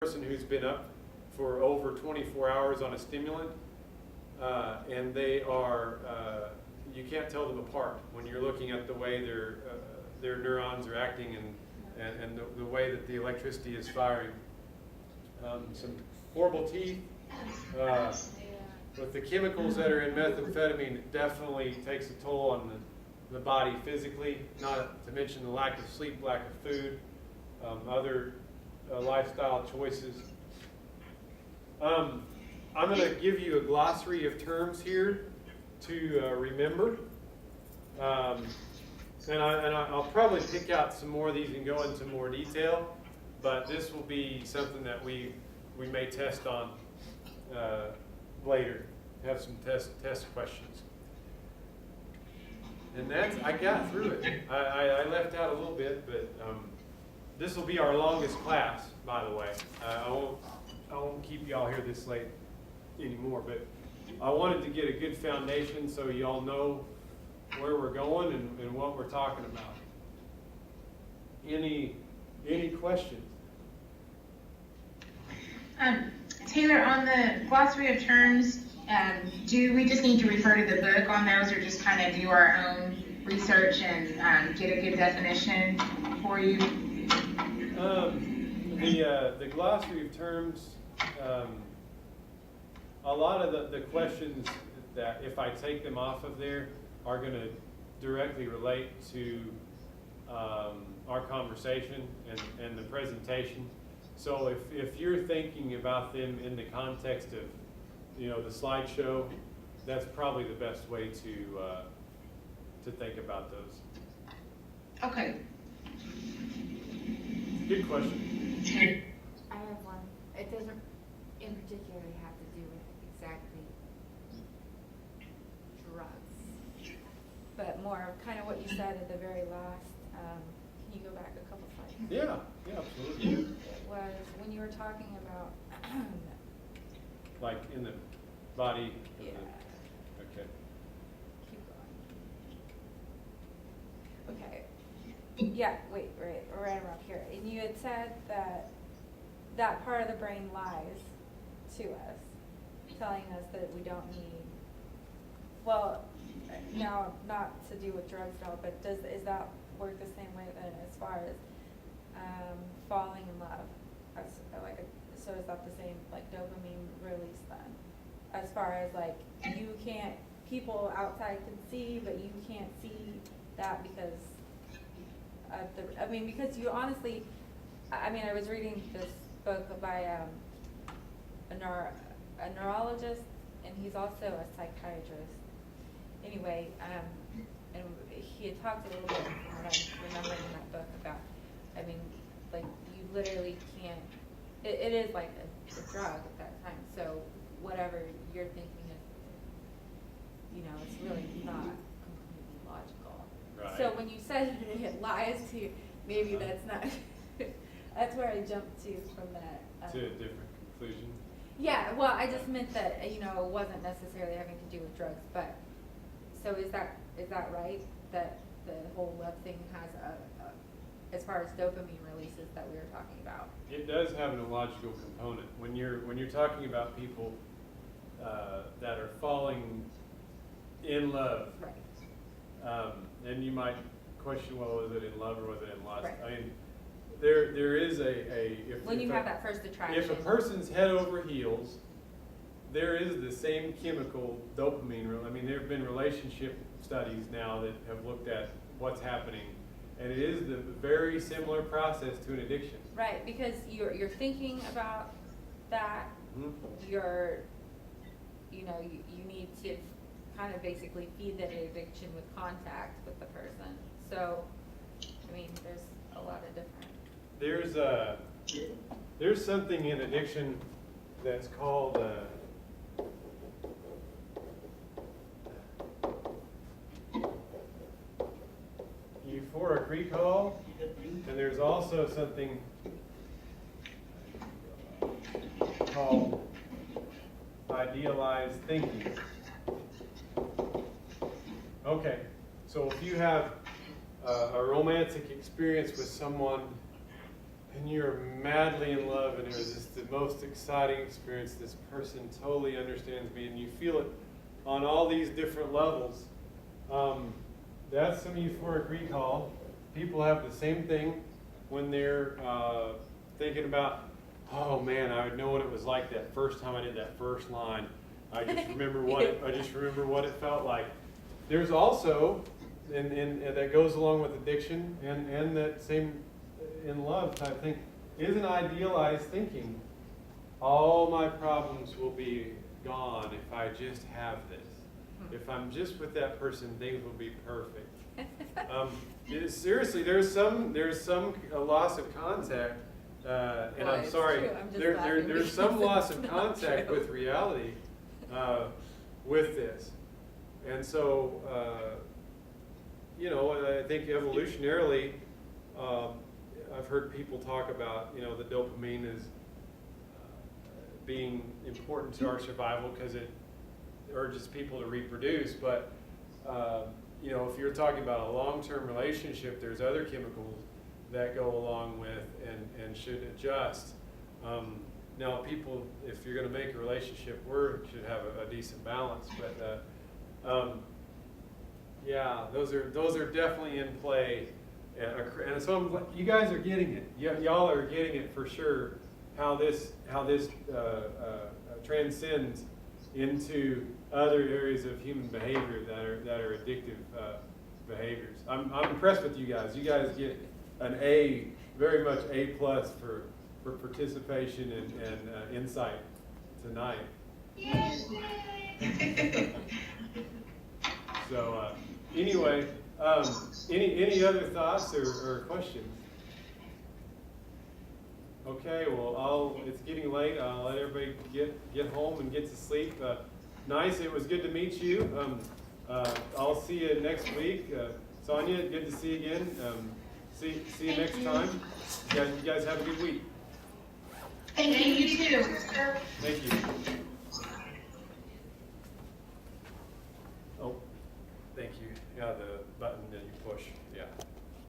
Person who's been up for over 24 hours on a stimulant, and they are, you can't tell them apart when you're looking at the way their neurons are acting and the way that the electricity is firing. Some horrible teeth. With the chemicals that are in methamphetamine, it definitely takes a toll on the body physically, not to mention the lack of sleep, lack of food, other lifestyle choices. I'm going to give you a glossary of terms here to remember. And I'll probably pick out some more of these and go into more detail, but this will be something that we may test on later, have some test questions. And I got through it. I left out a little bit, but this will be our longest class, by the way. I won't keep y'all here this late anymore, but I wanted to get a good foundation so y'all know where we're going and what we're talking about. Any questions? Taylor, on the glossary of terms, do we just need to refer to the book on those, or just kind of do our own research and get a good definition for you? The glossary of terms, a lot of the questions that, if I take them off of there, are going to directly relate to our conversation and the presentation. So if you're thinking about them in the context of, the slideshow, that's probably the best way to think about those. Okay. Good question. I have one. It doesn't in particular have to do with exactly drugs, but more of kind of what you said at the very last. Can you go back a couple slides? Yeah, absolutely. It was when you were talking about Like in the body. yeah. Okay. Keep going. Okay. Yeah, wait, right around here. And you had said that part of the brain lies to us, telling us that we don't need, well, now not to do with drugs at all, but is that work the same way then as far as falling in love? So is that the same, like dopamine release then? As far as like, people outside can see, but you can't see that because because you honestly, I was reading this book by a neurologist, and he's also a psychiatrist. Anyway, and he had talked a little bit, from what I'm remembering in that book, about, like you literally can't, it is like a drug at that time, so whatever you're thinking is, it's really not completely logical. Right. So when you said it lies to you, maybe that's not, that's where I jumped to from that. To a different conclusion. Yeah, well, I just meant that, it wasn't necessarily having to do with drugs, but, so is that right? That the whole love thing has as far as dopamine releases that we were talking about? It does have an illogical component. When you're talking about people that are falling in love, Right. and you might question, well, was it in love or was it in lust? Right. There is When you have that first attraction. If a person's head over heels, there is the same chemical dopamine. There have been relationship studies now that have looked at what's happening, and it is the very similar process to an addiction. Right, because you're thinking about that. Mm-hmm. You need to kind of basically feed that addiction with contact with the person. So, there's a lot of different. There's something in addiction that's called euphoric recall, and there's also something called idealized thinking. Okay, so if you have a romantic experience with someone and you're madly in love, and it was just the most exciting experience. This person totally understands me, and you feel it on all these different levels. That's some euphoric recall. People have the same thing when they're thinking about, oh man, I would know what it was like that first time I did that first line. I just remember what it felt like. There's also, and that goes along with addiction and that same in love type thing, is an idealized thinking. All my problems will be gone if I just have this. If I'm just with that person, things will be perfect. Seriously, there's some loss of contact, and Well, I'm it's sorry, true. I'm just there's laughing some because loss it's of not contact true. with reality with this, and so I think evolutionarily, I've heard people talk about the dopamine is being important to our survival because it urges people to reproduce, but if you're talking about a long-term relationship, there's other chemicals that go along with and should adjust. Now, people, if you're going to make a relationship work, should have a decent balance. But those are definitely in play. And so you guys are getting it. Y'all are getting it for sure. How this transcends into other areas of human behavior that are addictive behaviors. I'm impressed with you guys. You guys get an A, very much A+ for participation and insight tonight. So anyway, any other thoughts or questions? Okay, well, it's getting late. I'll let everybody get home and get to sleep. Nice, it was good to meet you. I'll see you next week. Sonia, good to see you again. See you next time. You guys have a good week. Thank you, you too. Thank you. Oh, thank you. Yeah, the button that you push.